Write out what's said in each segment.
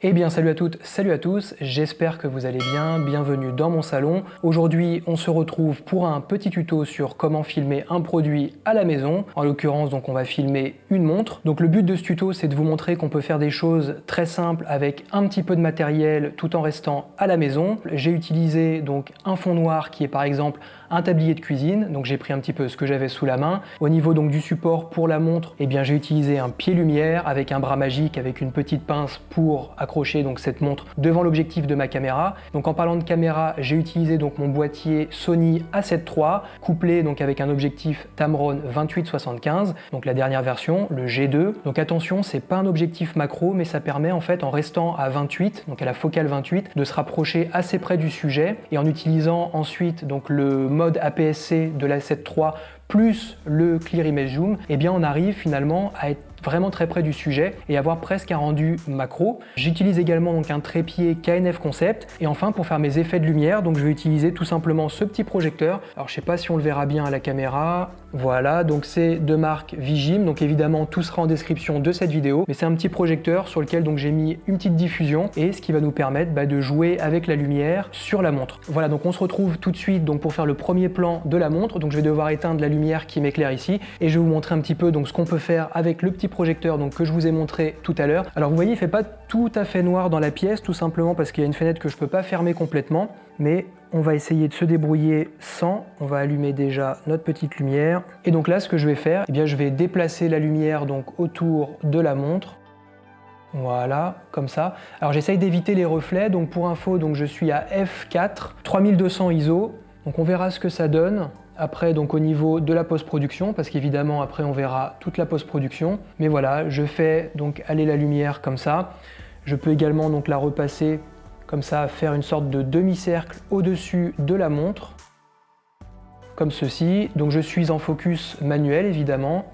Eh bien salut à toutes, salut à tous, j'espère que vous allez bien, bienvenue dans mon salon. Aujourd'hui on se retrouve pour un petit tuto sur comment filmer un produit à la maison. En l'occurrence donc on va filmer une montre. Donc le but de ce tuto c'est de vous montrer qu'on peut faire des choses très simples avec un petit peu de matériel tout en restant à la maison. J'ai utilisé donc un fond noir qui est par exemple un tablier de cuisine, donc j'ai pris un petit peu ce que j'avais sous la main. Au niveau donc du support pour la montre, eh bien j'ai utilisé un pied lumière avec un bras magique avec une petite pince pour accrocher donc cette montre devant l'objectif de ma caméra. Donc en parlant de caméra, j'ai utilisé donc mon boîtier Sony A7 III couplé donc avec un objectif Tamron 28-75, donc la dernière version, le G2. Donc attention, c'est pas un objectif macro, mais ça permet en fait en restant à 28, donc à la focale 28, de se rapprocher assez près du sujet et en utilisant ensuite donc le mode APS-C de l'A7 III plus le Clear Image Zoom, eh bien on arrive finalement à être vraiment très près du sujet et avoir presque un rendu macro. J'utilise également donc un trépied KNF Concept et enfin pour faire mes effets de lumière, donc je vais utiliser tout simplement ce petit projecteur. Alors je sais pas si on le verra bien à la caméra. Voilà, donc c'est de marque Vigim, donc évidemment tout sera en description de cette vidéo, mais c'est un petit projecteur sur lequel donc j'ai mis une petite diffusion et ce qui va nous permettre de jouer avec la lumière sur la montre. Voilà, donc on se retrouve tout de suite donc pour faire le premier plan de la montre. Donc je vais devoir éteindre la lumière qui m'éclaire ici et je vais vous montrer un petit peu donc ce qu'on peut faire avec le petit projecteur donc que je vous ai montré tout à l'heure. Alors vous voyez, il fait pas tout à fait noir dans la pièce, tout simplement parce qu'il y a une fenêtre que je peux pas fermer complètement, mais on va essayer de se débrouiller sans. On va allumer déjà notre petite lumière. Et donc là, ce que je vais faire, eh bien, je vais déplacer la lumière donc autour de la montre. Voilà, comme ça. Alors j'essaye d'éviter les reflets. Donc pour info, donc je suis à f4, 3200 ISO. Donc on verra ce que ça donne. Après, donc au niveau de la post-production, parce qu'évidemment après on verra toute la post-production. Mais voilà, je fais donc aller la lumière comme ça. Je peux également donc la repasser comme ça, faire une sorte de demi-cercle au-dessus de la montre, comme ceci. Donc je suis en focus manuel évidemment.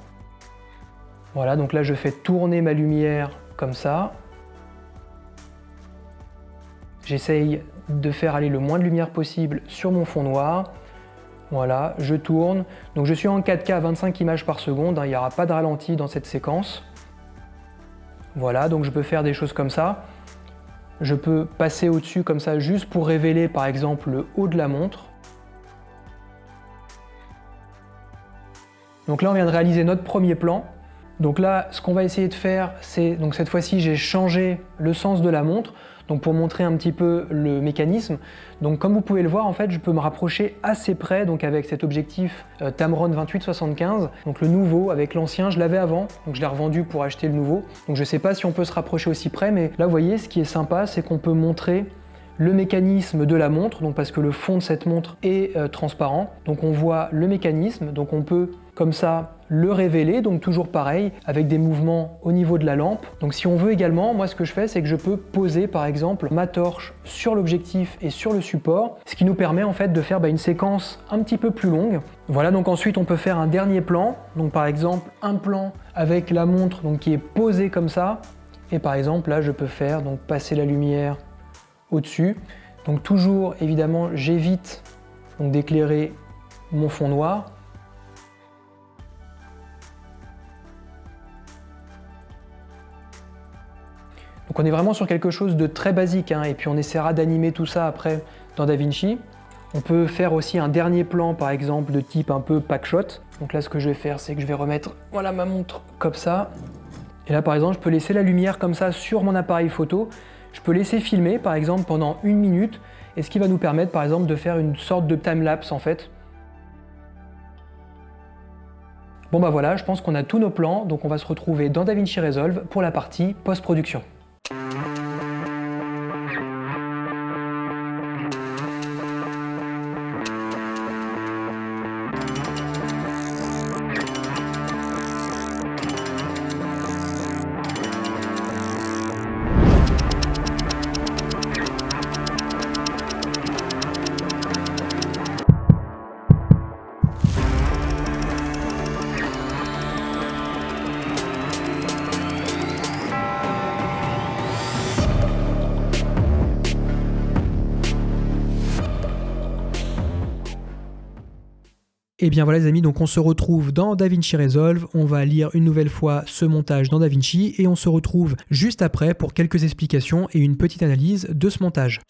Voilà, donc là je fais tourner ma lumière comme ça. J'essaye de faire aller le moins de lumière possible sur mon fond noir. Voilà, je tourne. Donc je suis en 4K à 25 images par seconde, il n'y aura pas de ralenti dans cette séquence. Voilà, donc je peux faire des choses comme ça. Je peux passer au-dessus comme ça juste pour révéler par exemple le haut de la montre. Donc là on vient de réaliser notre premier plan. Donc là ce qu'on va essayer de faire, c'est donc cette fois-ci j'ai changé le sens de la montre. Donc pour montrer un petit peu le mécanisme. Donc comme vous pouvez le voir, en fait, je peux me rapprocher assez près donc avec cet objectif Tamron 28-75. Donc le nouveau avec l'ancien, je l'avais avant, donc je l'ai revendu pour acheter le nouveau. Donc je ne sais pas si on peut se rapprocher aussi près, mais là vous voyez, ce qui est sympa, c'est qu'on peut montrer le mécanisme de la montre, donc parce que le fond de cette montre est transparent. Donc on voit le mécanisme, donc on peut comme ça le révéler, donc toujours pareil, avec des mouvements au niveau de la lampe. Donc si on veut également, moi ce que je fais, c'est que je peux poser par exemple ma torche sur l'objectif et sur le support, ce qui nous permet en fait de faire une séquence un petit peu plus longue. Voilà, donc ensuite on peut faire un dernier plan, donc par exemple un plan avec la montre donc, qui est posée comme ça, et par exemple là je peux faire donc passer la lumière au-dessus. Donc toujours évidemment j'évite donc d'éclairer mon fond noir. Donc on est vraiment sur quelque chose de très basique et puis on essaiera d'animer tout ça après dans DaVinci. On peut faire aussi un dernier plan par exemple de type un peu pack shot. Donc là ce que je vais faire, c'est que je vais remettre voilà ma montre comme ça. Et là par exemple je peux laisser la lumière comme ça sur mon appareil photo. Je peux laisser filmer par exemple pendant 1 minute et ce qui va nous permettre par exemple de faire une sorte de time-lapse en fait. Bon voilà, je pense qu'on a tous nos plans, donc on va se retrouver dans DaVinci Resolve pour la partie post-production. Et bien voilà les amis, donc on se retrouve dans DaVinci Resolve, on va lire une nouvelle fois ce montage dans DaVinci et on se retrouve juste après pour quelques explications et une petite analyse de ce montage.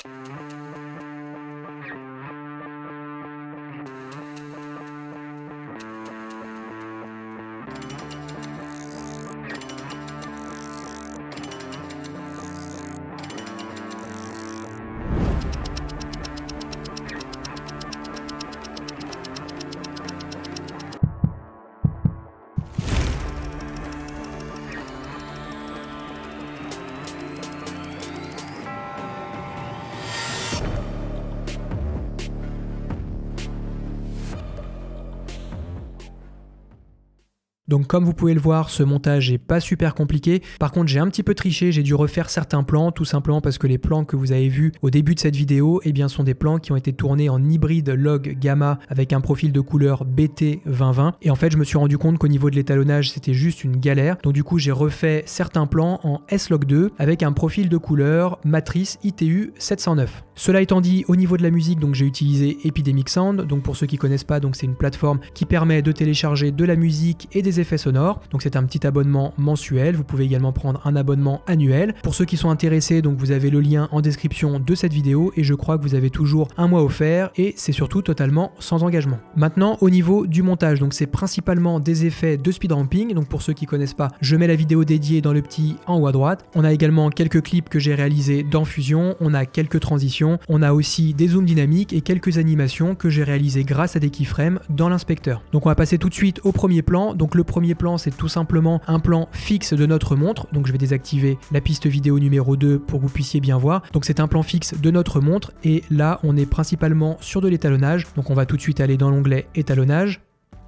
Donc comme vous pouvez le voir, ce montage n'est pas super compliqué. Par contre, j'ai un petit peu triché, j'ai dû refaire certains plans, tout simplement parce que les plans que vous avez vus au début de cette vidéo, eh bien, sont des plans qui ont été tournés en hybride log gamma avec un profil de couleur BT2020. Et en fait, je me suis rendu compte qu'au niveau de l'étalonnage, c'était juste une galère. Donc du coup, j'ai refait certains plans en S-Log2 avec un profil de couleur matrice ITU 709. Cela étant dit, au niveau de la musique, donc j'ai utilisé Epidemic Sound. Donc pour ceux qui connaissent pas, donc c'est une plateforme qui permet de télécharger de la musique et des effets sonores. Donc c'est un petit abonnement mensuel. Vous pouvez également prendre un abonnement annuel. Pour ceux qui sont intéressés, donc vous avez le lien en description de cette vidéo et je crois que vous avez toujours un mois offert et c'est surtout totalement sans engagement. Maintenant, au niveau du montage, donc c'est principalement des effets de speed ramping. Donc pour ceux qui connaissent pas, je mets la vidéo dédiée dans le petit en haut à droite. On a également quelques clips que j'ai réalisés dans Fusion. On a quelques transitions. On a aussi des zooms dynamiques et quelques animations que j'ai réalisées grâce à des keyframes dans l'inspecteur. Donc on va passer tout de suite au premier plan. Donc le premier plan, c'est tout simplement un plan fixe de notre montre. Donc je vais désactiver la piste vidéo numéro 2 pour que vous puissiez bien voir. Donc c'est un plan fixe de notre montre et là on est principalement sur de l'étalonnage. Donc on va tout de suite aller dans l'onglet étalonnage.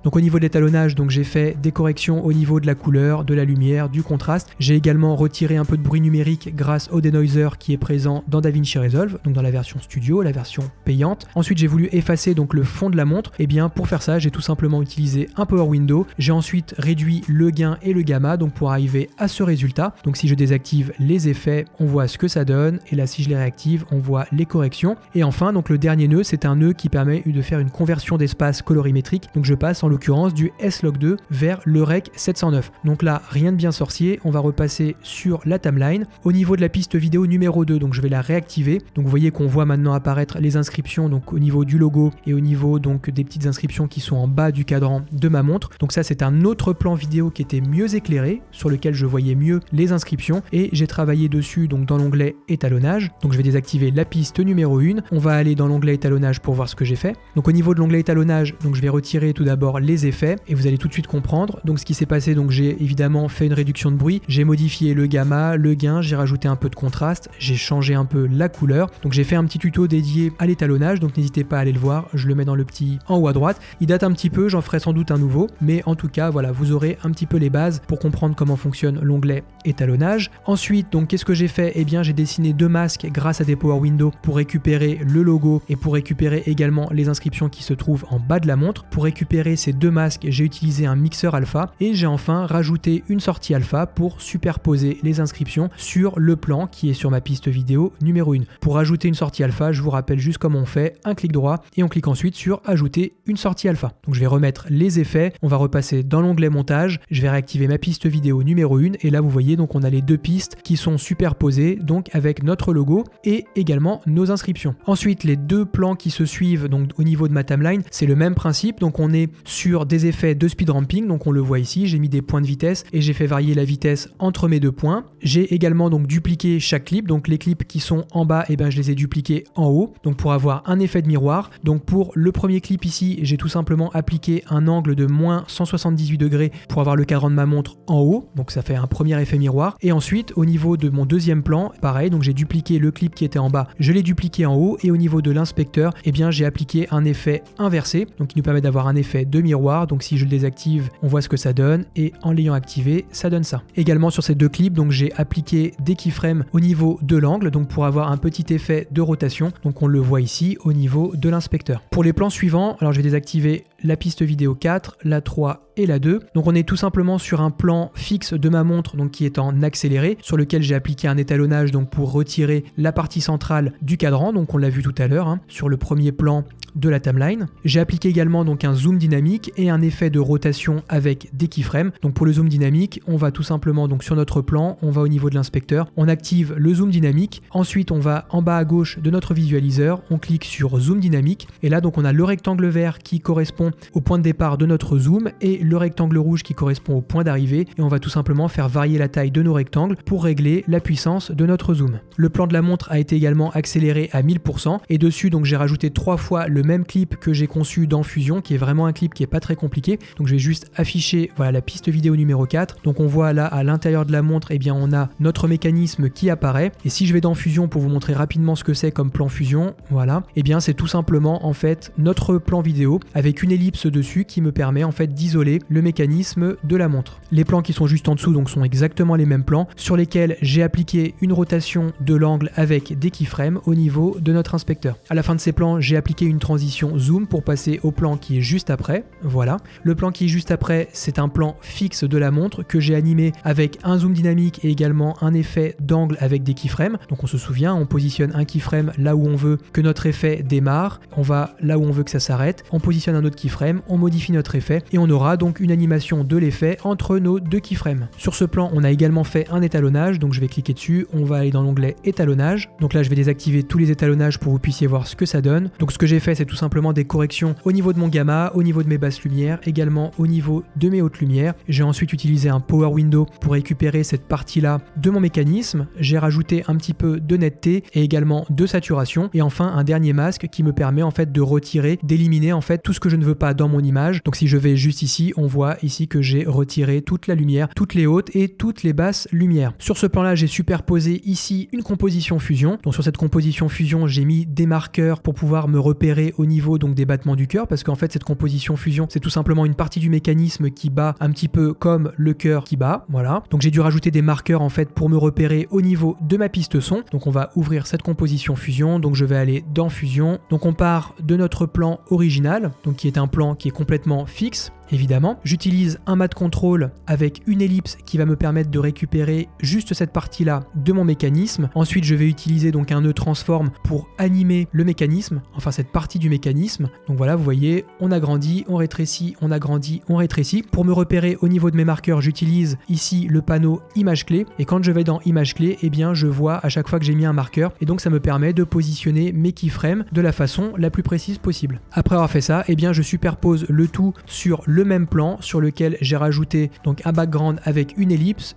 Donc au niveau de l'étalonnage, donc j'ai fait des corrections au niveau de la couleur, de la lumière, du contraste. J'ai également retiré un peu de bruit numérique grâce au denoiser qui est présent dans DaVinci Resolve, donc dans la version studio, la version payante. Ensuite, j'ai voulu effacer donc le fond de la montre. Et bien pour faire ça, j'ai tout simplement utilisé un Power Window. J'ai ensuite réduit le gain et le gamma donc pour arriver à ce résultat. Donc si je désactive les effets, on voit ce que ça donne. Et là, si je les réactive, on voit les corrections. Et enfin, donc le dernier nœud, c'est un nœud qui permet de faire une conversion d'espace colorimétrique. Donc je passe en l'occurrence du S-Log2 vers le Rec 709. Donc là, rien de bien sorcier, on va repasser sur la timeline. Au niveau de la piste vidéo numéro 2, donc je vais la réactiver. Donc vous voyez qu'on voit maintenant apparaître les inscriptions donc au niveau du logo et au niveau donc des petites inscriptions qui sont en bas du cadran de ma montre. Donc ça, c'est un autre plan vidéo qui était mieux éclairé, sur lequel je voyais mieux les inscriptions et j'ai travaillé dessus donc dans l'onglet étalonnage. Donc je vais désactiver la piste numéro 1. On va aller dans l'onglet étalonnage pour voir ce que j'ai fait. Donc au niveau de l'onglet étalonnage, donc je vais retirer tout d'abord les effets et vous allez tout de suite comprendre. Donc ce qui s'est passé, donc j'ai évidemment fait une réduction de bruit, j'ai modifié le gamma, le gain, j'ai rajouté un peu de contraste, j'ai changé un peu la couleur. Donc j'ai fait un petit tuto dédié à l'étalonnage, donc n'hésitez pas à aller le voir, je le mets dans le petit en haut à droite. Il date un petit peu, j'en ferai sans doute un nouveau, mais en tout cas voilà, vous aurez un petit peu les bases pour comprendre comment fonctionne l'onglet étalonnage. Ensuite, donc qu'est-ce que j'ai fait? Eh bien j'ai dessiné deux masques grâce à des Power Window pour récupérer le logo et pour récupérer également les inscriptions qui se trouvent en bas de la montre. Pour récupérer ces deux masques, j'ai utilisé un mixeur alpha et j'ai enfin rajouté une sortie alpha pour superposer les inscriptions sur le plan qui est sur ma piste vidéo numéro 1. Pour ajouter une sortie alpha, je vous rappelle juste comment on fait, un clic droit et on clique ensuite sur ajouter une sortie alpha. Donc je vais remettre les effets, on va repasser dans l'onglet montage, je vais réactiver ma piste vidéo numéro 1 et là vous voyez donc on a les deux pistes qui sont superposées donc avec notre logo et également nos inscriptions. Ensuite les deux plans qui se suivent donc au niveau de ma timeline, c'est le même principe, donc on est sur des effets de speed ramping, donc on le voit ici, j'ai mis des points de vitesse et j'ai fait varier la vitesse entre mes deux points. J'ai également donc dupliqué chaque clip, donc les clips qui sont en bas, et ben je les ai dupliqués en haut, donc pour avoir un effet de miroir. Donc pour le premier clip ici, j'ai tout simplement appliqué un angle de moins 178 degrés pour avoir le cadran de ma montre en haut, donc ça fait un premier effet miroir. Et ensuite au niveau de mon deuxième plan, pareil, donc j'ai dupliqué le clip qui était en bas, je l'ai dupliqué en haut et au niveau de l'inspecteur, et bien j'ai appliqué un effet inversé, donc qui nous permet d'avoir un effet de miroir. Donc si je le désactive, on voit ce que ça donne et en l'ayant activé, ça donne ça. Également sur ces deux clips, donc j'ai appliqué des keyframes au niveau de l'angle, donc pour avoir un petit effet de rotation. Donc on le voit ici au niveau de l'inspecteur. Pour les plans suivants, alors je vais désactiver la piste vidéo 4, la 3 et la 2. Donc on est tout simplement sur un plan fixe de ma montre donc qui est en accéléré, sur lequel j'ai appliqué un étalonnage donc pour retirer la partie centrale du cadran, donc on l'a vu tout à l'heure sur le premier plan de la timeline. J'ai appliqué également donc un zoom dynamique dynamique et un effet de rotation avec des keyframes. Donc pour le zoom dynamique, on va tout simplement donc sur notre plan, on va au niveau de l'inspecteur, on active le zoom dynamique. Ensuite, on va en bas à gauche de notre visualiseur, on clique sur zoom dynamique et là donc on a le rectangle vert qui correspond au point de départ de notre zoom et le rectangle rouge qui correspond au point d'arrivée et on va tout simplement faire varier la taille de nos rectangles pour régler la puissance de notre zoom. Le plan de la montre a été également accéléré à 1000% et dessus donc j'ai rajouté 3 fois le même clip que j'ai conçu dans Fusion qui est vraiment un clip qui est pas très compliqué. Donc je vais juste afficher voilà la piste vidéo numéro 4. Donc on voit là à l'intérieur de la montre eh bien on a notre mécanisme qui apparaît et si je vais dans Fusion pour vous montrer rapidement ce que c'est comme plan Fusion, voilà, eh bien c'est tout simplement en fait notre plan vidéo avec une ellipse dessus qui me permet en fait d'isoler le mécanisme de la montre. Les plans qui sont juste en dessous donc sont exactement les mêmes plans sur lesquels j'ai appliqué une rotation de l'angle avec des keyframes au niveau de notre inspecteur. À la fin de ces plans, j'ai appliqué une transition zoom pour passer au plan qui est juste après. Voilà. Le plan qui est juste après, c'est un plan fixe de la montre que j'ai animé avec un zoom dynamique et également un effet d'angle avec des keyframes. Donc on se souvient, on positionne un keyframe là où on veut que notre effet démarre, on va là où on veut que ça s'arrête, on positionne un autre keyframe, on modifie notre effet et on aura donc une animation de l'effet entre nos deux keyframes. Sur ce plan, on a également fait un étalonnage, donc je vais cliquer dessus, on va aller dans l'onglet étalonnage. Donc là, je vais désactiver tous les étalonnages pour que vous puissiez voir ce que ça donne. Donc ce que j'ai fait, c'est tout simplement des corrections au niveau de mon gamma, au niveau de mes basses lumières, également au niveau de mes hautes lumières. J'ai ensuite utilisé un power window pour récupérer cette partie-là de mon mécanisme. J'ai rajouté un petit peu de netteté et également de saturation et enfin un dernier masque qui me permet en fait de retirer, d'éliminer en fait tout ce que je ne veux pas dans mon image. Donc si je vais juste ici, on voit ici que j'ai retiré toute la lumière, toutes les hautes et toutes les basses lumières. Sur ce plan-là, j'ai superposé ici une composition fusion. Donc sur cette composition fusion, j'ai mis des marqueurs pour pouvoir me repérer au niveau donc des battements du cœur parce qu'en fait cette composition fusion, c'est tout simplement une partie du mécanisme qui bat un petit peu comme le cœur qui bat. Voilà. Donc j'ai dû rajouter des marqueurs en fait pour me repérer au niveau de ma piste son. Donc on va ouvrir cette composition fusion. Donc je vais aller dans fusion. Donc on part de notre plan original, donc qui est un plan qui est complètement fixe. Évidemment, j'utilise un mat control avec une ellipse qui va me permettre de récupérer juste cette partie-là de mon mécanisme. Ensuite, je vais utiliser donc un nœud transform pour animer le mécanisme, enfin cette partie du mécanisme. Donc voilà, vous voyez, on agrandit, on rétrécit, on agrandit, on rétrécit. Pour me repérer au niveau de mes marqueurs, j'utilise ici le panneau image clé. Et quand je vais dans image clé, eh bien je vois à chaque fois que j'ai mis un marqueur. Et donc ça me permet de positionner mes keyframes de la façon la plus précise possible. Après avoir fait ça, eh bien je superpose le tout sur le même plan sur lequel j'ai rajouté donc un background avec une ellipse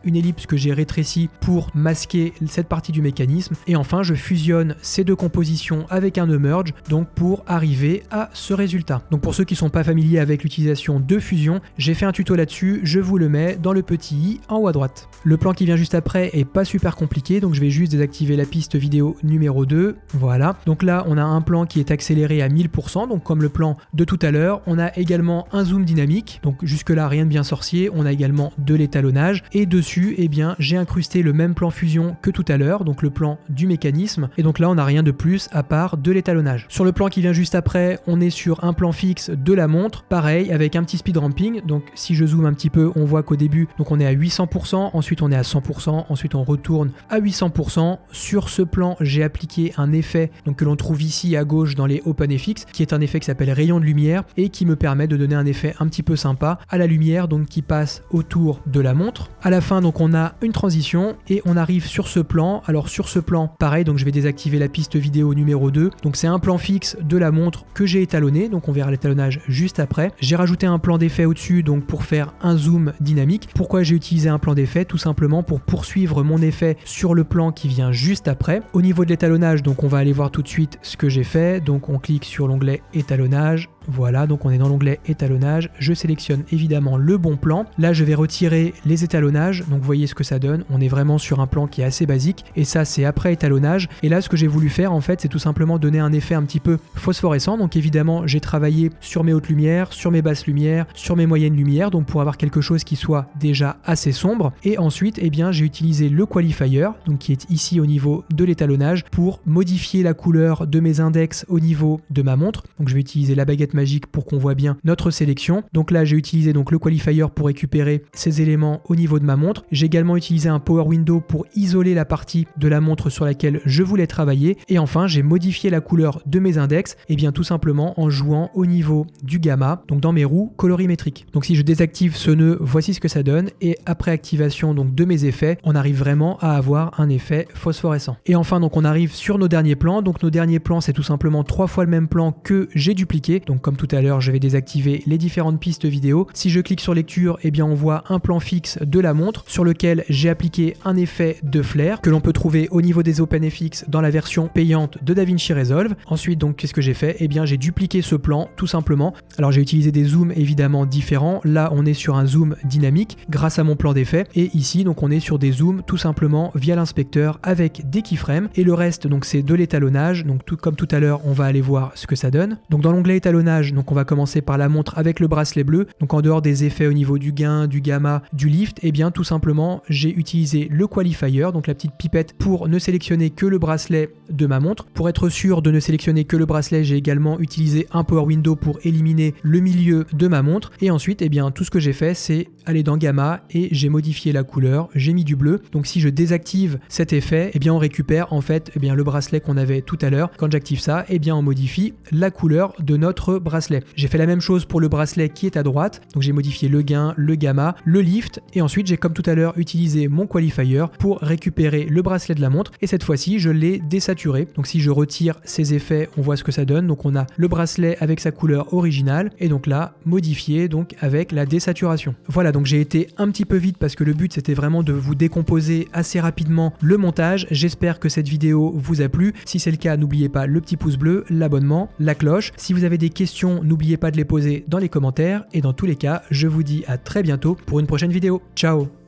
que j'ai rétrécie pour masquer cette partie du mécanisme et enfin je fusionne ces deux compositions avec un nœud merge donc pour arriver à ce résultat. Donc pour ceux qui sont pas familiers avec l'utilisation de fusion, j'ai fait un tuto là-dessus, je vous le mets dans le petit i en haut à droite. Le plan qui vient juste après est pas super compliqué donc je vais juste désactiver la piste vidéo numéro 2, voilà. Donc là on a un plan qui est accéléré à 1000% donc comme le plan de tout à l'heure, on a également un zoom dynamique. Donc jusque là rien de bien sorcier, on a également de l'étalonnage et dessus eh bien j'ai incrusté le même plan fusion que tout à l'heure, donc le plan du mécanisme et donc là on n'a rien de plus à part de l'étalonnage. Sur le plan qui vient juste après, on est sur un plan fixe de la montre, pareil avec un petit speed ramping, donc si je zoome un petit peu on voit qu'au début donc on est à 800%, ensuite on est à 100%, ensuite on retourne à 800%. Sur ce plan j'ai appliqué un effet donc que l'on trouve ici à gauche dans les OpenFX qui est un effet qui s'appelle rayon de lumière et qui me permet de donner un effet un petit peu sympa à la lumière donc qui passe autour de la montre. À la fin donc on a une transition et on arrive sur ce plan. Alors sur ce plan pareil donc je vais désactiver la piste vidéo numéro 2. Donc c'est un plan fixe de la montre que j'ai étalonné, donc on verra l'étalonnage juste après. J'ai rajouté un plan d'effet au-dessus donc pour faire un zoom dynamique. Pourquoi j'ai utilisé un plan d'effet? Tout simplement pour poursuivre mon effet sur le plan qui vient juste après. Au niveau de l'étalonnage donc on va aller voir tout de suite ce que j'ai fait. Donc on clique sur l'onglet étalonnage. Voilà, donc on est dans l'onglet étalonnage, je sélectionne évidemment le bon plan. Là je vais retirer les étalonnages, donc vous voyez ce que ça donne, on est vraiment sur un plan qui est assez basique et ça c'est après étalonnage. Et là ce que j'ai voulu faire en fait c'est tout simplement donner un effet un petit peu phosphorescent, donc évidemment j'ai travaillé sur mes hautes lumières, sur mes basses lumières, sur mes moyennes lumières, donc pour avoir quelque chose qui soit déjà assez sombre. Et ensuite eh bien j'ai utilisé le qualifier, donc qui est ici au niveau de l'étalonnage pour modifier la couleur de mes index au niveau de ma montre. Donc je vais utiliser la baguette magique pour qu'on voit bien notre sélection. Donc là, j'ai utilisé donc le qualifier pour récupérer ces éléments au niveau de ma montre. J'ai également utilisé un power window pour isoler la partie de la montre sur laquelle je voulais travailler. Et enfin, j'ai modifié la couleur de mes index, et bien tout simplement en jouant au niveau du gamma, donc dans mes roues colorimétriques. Donc si je désactive ce nœud, voici ce que ça donne. Et après activation donc de mes effets, on arrive vraiment à avoir un effet phosphorescent. Et enfin, donc on arrive sur nos derniers plans. Donc nos derniers plans, c'est tout simplement 3 fois le même plan que j'ai dupliqué. Donc comme tout à l'heure, je vais désactiver les différentes pistes vidéo. Si je clique sur lecture, eh bien on voit un plan fixe de la montre sur lequel j'ai appliqué un effet de flair que l'on peut trouver au niveau des OpenFX dans la version payante de DaVinci Resolve. Ensuite, donc qu'est-ce que j'ai fait? Eh bien j'ai dupliqué ce plan tout simplement. Alors j'ai utilisé des zooms évidemment différents. Là, on est sur un zoom dynamique grâce à mon plan d'effet, et ici donc on est sur des zooms tout simplement via l'inspecteur avec des keyframes, et le reste donc c'est de l'étalonnage. Donc tout comme tout à l'heure, on va aller voir ce que ça donne. Donc dans l'onglet étalonnage, donc on va commencer par la montre avec le bracelet bleu. Donc en dehors des effets au niveau du gain, du gamma, du lift, et bien tout simplement j'ai utilisé le qualifier, donc la petite pipette pour ne sélectionner que le bracelet de ma montre. Pour être sûr de ne sélectionner que le bracelet, j'ai également utilisé un power window pour éliminer le milieu de ma montre. Et ensuite, eh bien tout ce que j'ai fait, c'est aller dans gamma et j'ai modifié la couleur, j'ai mis du bleu. Donc si je désactive cet effet, eh bien on récupère en fait eh bien le bracelet qu'on avait tout à l'heure. Quand j'active ça, eh bien on modifie la couleur de notre bracelet. J'ai fait la même chose pour le bracelet qui est à droite. Donc j'ai modifié le gain, le gamma, le lift, et ensuite j'ai comme tout à l'heure utilisé mon qualifier pour récupérer le bracelet de la montre, et cette fois-ci je l'ai désaturé. Donc si je retire ces effets, on voit ce que ça donne. Donc on a le bracelet avec sa couleur originale, et donc là modifié donc avec la désaturation. Voilà, donc j'ai été un petit peu vite parce que le but c'était vraiment de vous décomposer assez rapidement le montage. J'espère que cette vidéo vous a plu. Si c'est le cas, n'oubliez pas le petit pouce bleu, l'abonnement, la cloche. Si vous avez des questions, n'oubliez pas de les poser dans les commentaires, et dans tous les cas, je vous dis à très bientôt pour une prochaine vidéo. Ciao!